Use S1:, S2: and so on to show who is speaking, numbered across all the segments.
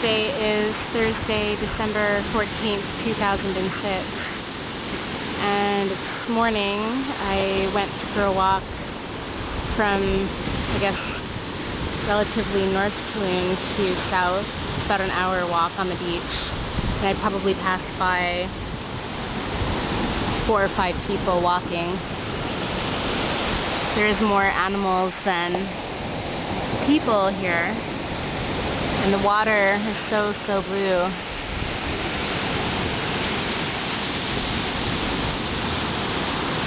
S1: Today is Thursday, December 14th, 2006. And this morning I went for a walk from, I guess, relatively North Tulum to south. About an hour walk on the beach. And I probably passed by 4 or 5 people walking. There's more animals than people here. And the water is so blue.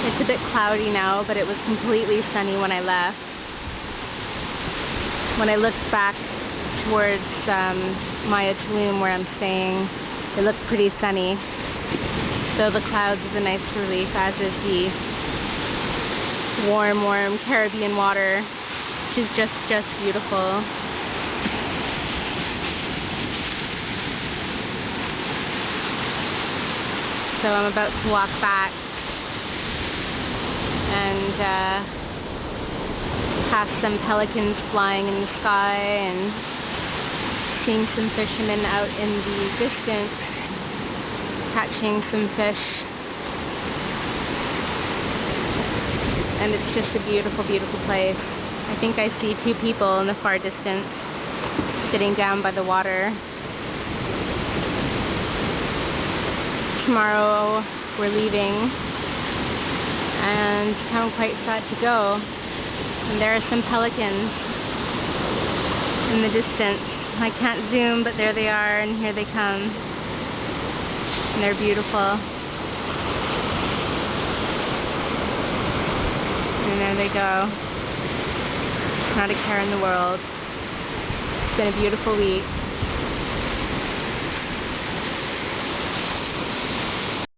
S1: It's a bit cloudy now, but it was completely sunny when I left. When I looked back towards Maya Tulum, where I'm staying, it looked pretty sunny. So the clouds is a nice relief, as is the warm Caribbean water, which is just beautiful. So I'm about to walk back and past some pelicans flying in the sky and seeing some fishermen out in the distance catching some fish. And it's just a beautiful place. I think I see 2 people in the far distance sitting down by the water. Tomorrow we're leaving and I'm quite sad to go. And there are some pelicans in the distance. I can't zoom, but there they are, and here they come. And they're beautiful. And there they go. Not a care in the world. It's been a beautiful week.